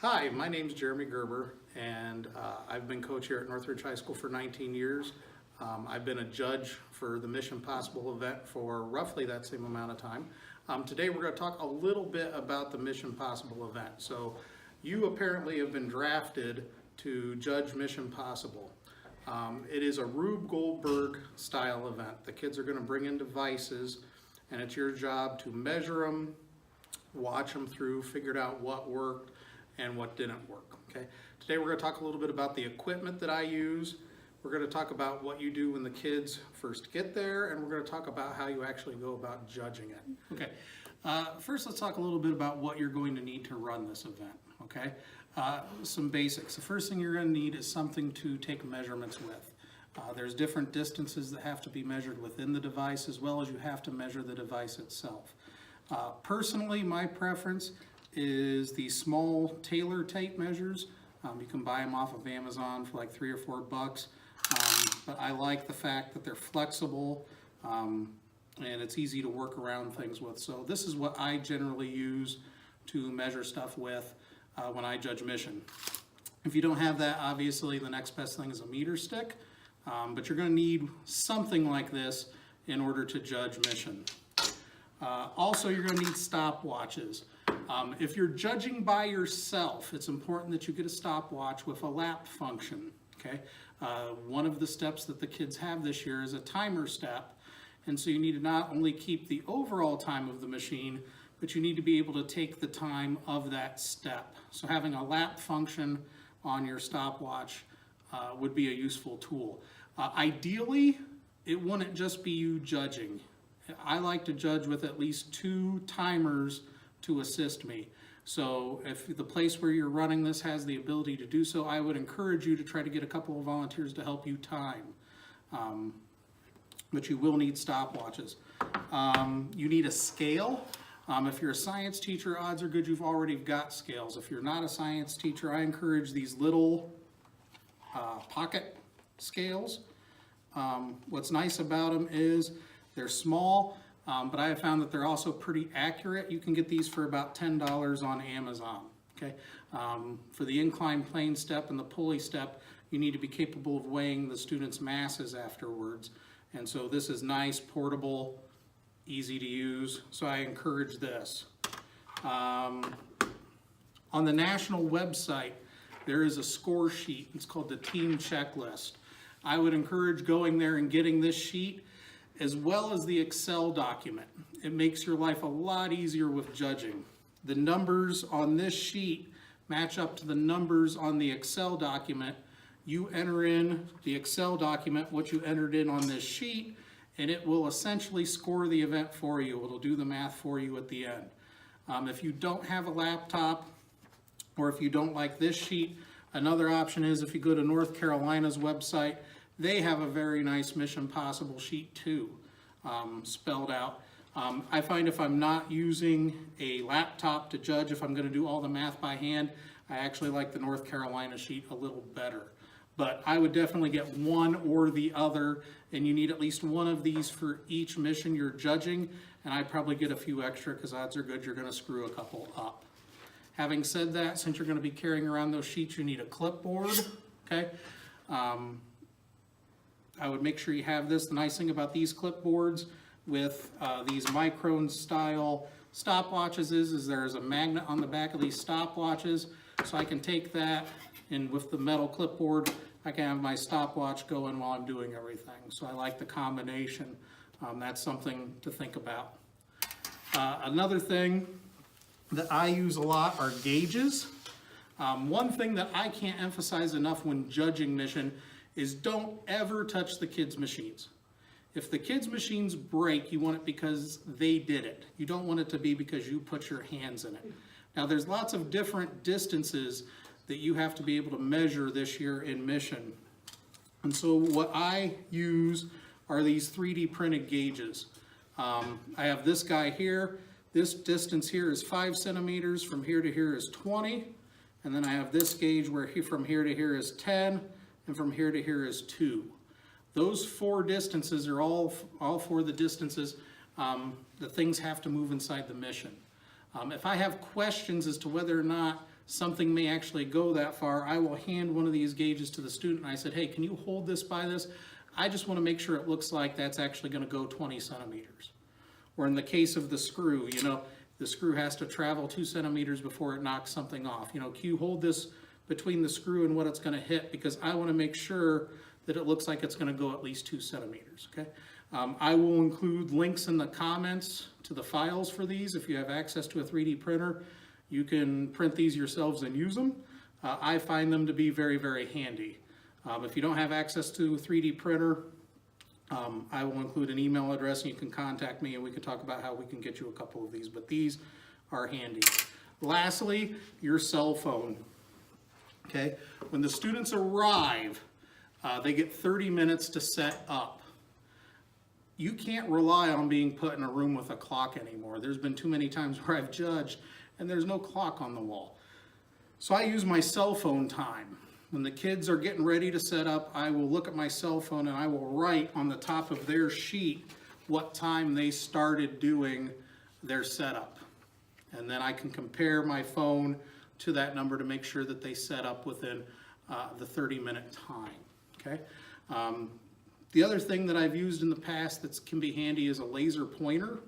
Hi, my name's Jeremy Gerber, and I've been coach here at Northridge High School for 19 years. I've been a judge for the Mission Possible event for roughly that same amount of time. Today we're going to talk a little bit about the Mission Possible event. So you apparently have been drafted to judge Mission Possible. It is a Rube Goldberg style event. The kids are going to bring in devices, and it's your job to measure them, watch them through, figure out what worked and what didn't work. Okay. Today we're going to talk a little bit about the equipment that I use. We're going to talk about what you do when the kids first get there, and we're going to talk about how you actually go about judging it. Okay. First, let's talk a little bit about what you're going to need to run this event. Okay. Some basics. The first thing you're going to need is something to take measurements with. There's different distances that have to be measured within the device, as well as you have to measure the device itself. Personally, my preference is the small Taylor tape measures. You can buy them off of Amazon for like $3 or $4, but I like the fact that they're flexible and it's easy to work around things with. So this is what I generally use to measure stuff with when I judge mission. If you don't have that, obviously the next best thing is a meter stick, but you're going to need something like this in order to judge mission. Also, you're going to need stopwatches. If you're judging by yourself, it's important that you get a stopwatch with a lap function. Okay, one of the steps that the kids have this year is a timer step, and so you need to not only keep the overall time of the machine, but you need to be able to take the time of that step. So having a lap function on your stopwatch would be a useful tool. Ideally, it wouldn't just be you judging. I like to judge with at least 2 timers to assist me. So if the place where you're running this has the ability to do so, I would encourage you to try to get a couple of volunteers to help you time. But you will need stopwatches. You need a scale. If you're a science teacher, odds are good you've already got scales. If you're not a science teacher, I encourage these little pocket scales. What's nice about them is they're small, but I have found that they're also pretty accurate. You can get these for about $10 on Amazon. Okay, for the incline plane step and the pulley step, you need to be capable of weighing the students' masses afterwards. And so this is nice, portable, easy to use, so I encourage this. On the national website, there is a score sheet. It's called the team checklist. I would encourage going there and getting this sheet, as well as the Excel document. It makes your life a lot easier with judging. The numbers on this sheet match up to the numbers on the Excel document. You enter in the Excel document what you entered in on this sheet, and it will essentially score the event for you. It'll do the math for you at the end. If you don't have a laptop, or if you don't like this sheet, another option is if you go to North Carolina's website, they have a very nice Mission Possible sheet too, spelled out. I find if I'm not using a laptop to judge, if I'm going to do all the math by hand, I actually like the North Carolina sheet a little better. But I would definitely get one or the other, and you need at least one of these for each mission you're judging, and I'd probably get a few extra because odds are good you're going to screw a couple up. Having said that, since you're going to be carrying around those sheets, you need a clipboard. Okay. I would make sure you have this. The nice thing about these clipboards with these micron style stopwatches is there's a magnet on the back of these stopwatches, so I can take that, and with the metal clipboard I can have my stopwatch going while I'm doing everything. So I like the combination. That's something to think about. Another thing that I use a lot are gauges. One thing that I can't emphasize enough when judging mission is don't ever touch the kids' machines. If the kids' machines break, you want it because they did it. You don't want it to be because you put your hands in it. Now there's lots of different distances that you have to be able to measure this year in mission. And so what I use are these 3D printed gauges. I have this guy here. This distance here is 5 centimeters. From here to here is 20. And then I have this gauge where from here to here is 10. And from here to here is 2. Those 4 distances are all 4 the distances that things have to move inside the mission. If I have questions as to whether or not something may actually go that far, I will hand one of these gauges to the student and I said, hey, can you hold this by this? I just want to make sure it looks like that's actually going to go 20 centimeters. Or in the case of the screw, you know, the screw has to travel 2 centimeters before it knocks something off. You know, can you hold this between the screw and what it's going to hit, because I want to make sure that it looks like it's going to go at least 2 centimeters, okay? I will include links in the comments to the files for these. If you have access to a 3D printer, you can print these yourselves and use them. I find them to be very, very handy. If you don't have access to a 3D printer, I will include an email address and you can contact me and we can talk about how we can get you a couple of these, but these are handy. Lastly, your cell phone. Okay, when the students arrive, they get 30 minutes to set up. You can't rely on being put in a room with a clock anymore. There's been too many times where I've judged and there's no clock on the wall. So I use my cell phone time. When the kids are getting ready to set up, I will look at my cell phone and I will write on the top of their sheet what time they started doing their setup. And then I can compare my phone to that number to make sure that they set up within the 30-minute time, okay? The other thing that I've used in the past that can be handy is a laser pointer.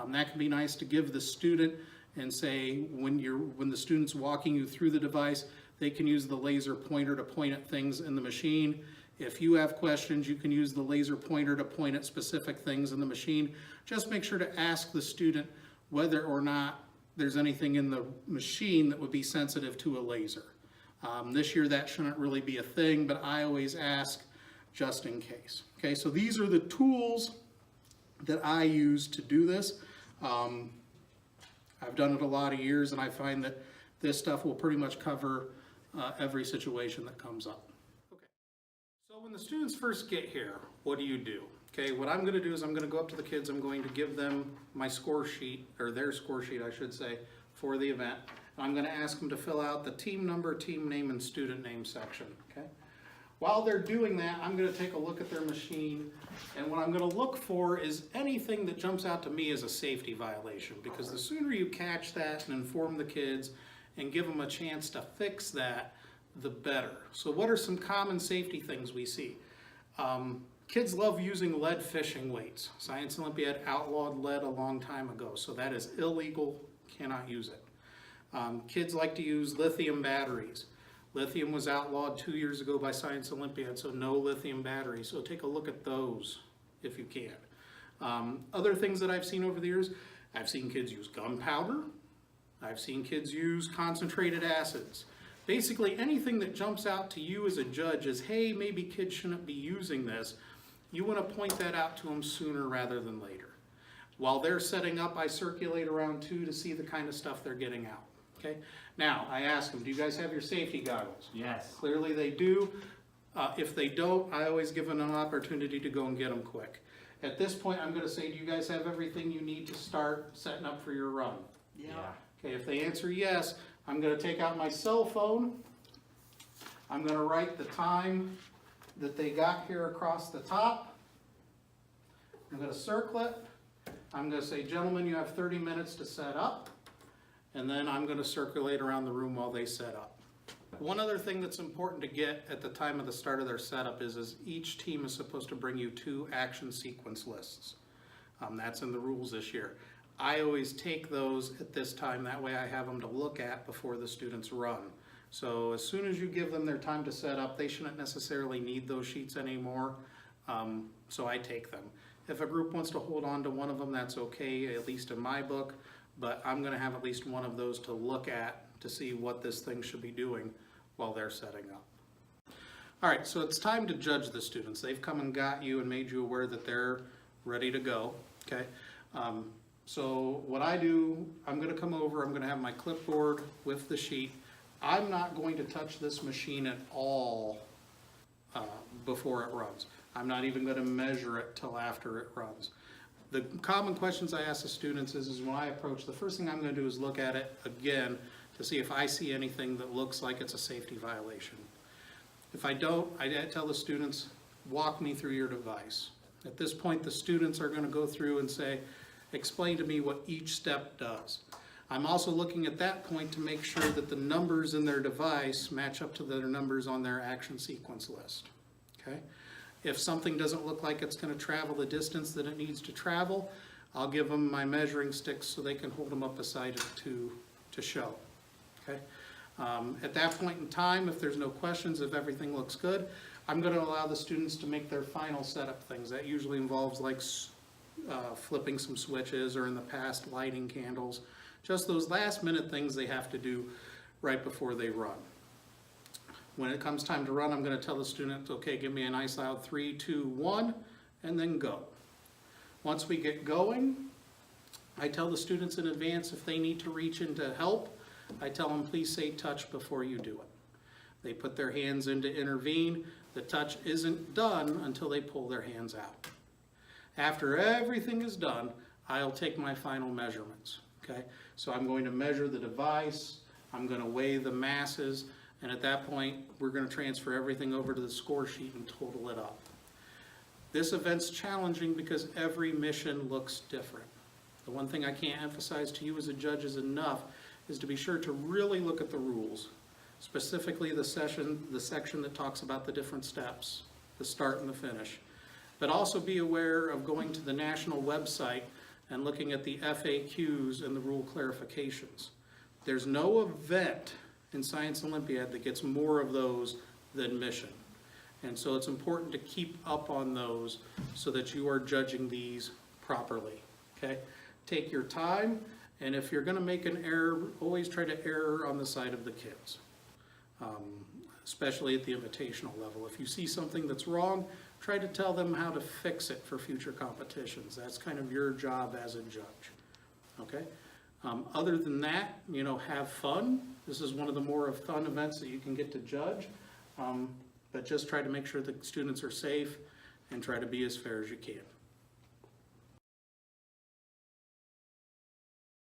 That can be nice to give the student and say when the student's walking you through the device, they can use the laser pointer to point at things in the machine. If you have questions, you can use the laser pointer to point at specific things in the machine. Just make sure to ask the student whether or not there's anything in the machine that would be sensitive to a laser. This year that shouldn't really be a thing, but I always ask just in case. Okay, so these are the tools that I use to do this. I've done it a lot of years and I find that this stuff will pretty much cover every situation that comes up. Okay, so when the students first get here, what do you do? Okay, what I'm going to do is I'm going to go up to the kids, I'm going to give them my score sheet, or their score sheet I should say, for the event. I'm going to ask them to fill out the team number, team name, and student name section, okay? While they're doing that, I'm going to take a look at their machine, and what I'm going to look for is anything that jumps out to me as a safety violation, because the sooner you catch that and inform the kids and give them a chance to fix that, the better. So what are some common safety things we see? Kids love using lead fishing weights. Science Olympiad outlawed lead a long time ago, so that is illegal, cannot use it. Kids like to use lithium batteries. Lithium was outlawed 2 years ago by Science Olympiad, so no lithium batteries. So take a look at those if you can. Other things that I've seen over the years, I've seen kids use gunpowder. I've seen kids use concentrated acids. Basically anything that jumps out to you as a judge is, hey, maybe kids shouldn't be using this. You want to point that out to them sooner rather than later. While they're setting up, I circulate around too to see the kind of stuff they're getting out. Okay. Now, I ask them, do you guys have your safety goggles? Yes. Clearly they do. If they don't, I always give them an opportunity to go and get them quick. At this point, I'm going to say, do you guys have everything you need to start setting up for your run? Yeah. Okay, if they answer yes, I'm going to take out my cell phone. I'm going to write the time that they got here across the top. I'm going to circle it. I'm going to say, gentlemen, you have 30 minutes to set up. And then I'm going to circulate around the room while they set up. One other thing that's important to get at the time of the start of their setup is each team is supposed to bring you 2 action sequence lists. That's in the rules this year. I always take those at this time, that way I have them to look at before the students run. So as soon as you give them their time to set up, they shouldn't necessarily need those sheets anymore, so I take them. If a group wants to hold on to one of them, that's okay, at least in my book, but I'm going to have at least one of those to look at to see what this thing should be doing while they're setting up. All right, so it's time to judge the students. They've come and got you and made you aware that they're ready to go, okay? So what I do, I'm going to come over, I'm going to have my clipboard with the sheet. I'm not going to touch this machine at all before it runs. I'm not even going to measure it till after it runs. The common questions I ask the students is when I approach, the first thing I'm going to do is look at it again to see if I see anything that looks like it's a safety violation. If I don't, I tell the students, walk me through your device. At this point, the students are going to go through and say, explain to me what each step does. I'm also looking at that point to make sure that the numbers in their device match up to their numbers on their action sequence list, okay? If something doesn't look like it's gonna travel the distance that it needs to travel, I'll give them my measuring sticks so they can hold them up beside it to show, okay? At that point in time, if there's no questions, if everything looks good, I'm gonna allow the students to make their final setup things. That usually involves like flipping some switches, or in the past, lighting candles. Just those last minute things they have to do right before they run. When it comes time to run, I'm gonna tell the student, okay, give me a nice loud 3, 2, 1, and then go. Once we get going, I tell the students in advance if they need to reach in to help, I tell them, please say touch before you do it. They put their hands in to intervene. The touch isn't done until they pull their hands out. After everything is done, I'll take my final measurements, okay? So I'm going to measure the device, I'm gonna weigh the masses, and at that point, we're gonna transfer everything over to the score sheet and total it up. This event's challenging because every mission looks different. The one thing I can't emphasize to you as a judge is enough is to be sure to really look at the rules, specifically the section that talks about the different steps, the start and the finish. But also be aware of going to the national website and looking at the FAQs and the rule clarifications. There's no event in Science Olympiad that gets more of those than mission. And so it's important to keep up on those so that you are judging these properly, okay? Take your time, and if you're gonna make an error, always try to err on the side of the kids, especially at the invitational level. If you see something that's wrong, try to tell them how to fix it for future competitions. That's kind of your job as a judge, okay? Other than that, you know, have fun. This is one of the more fun events that you can get to judge, but just try to make sure the students are safe and try to be as fair as you can.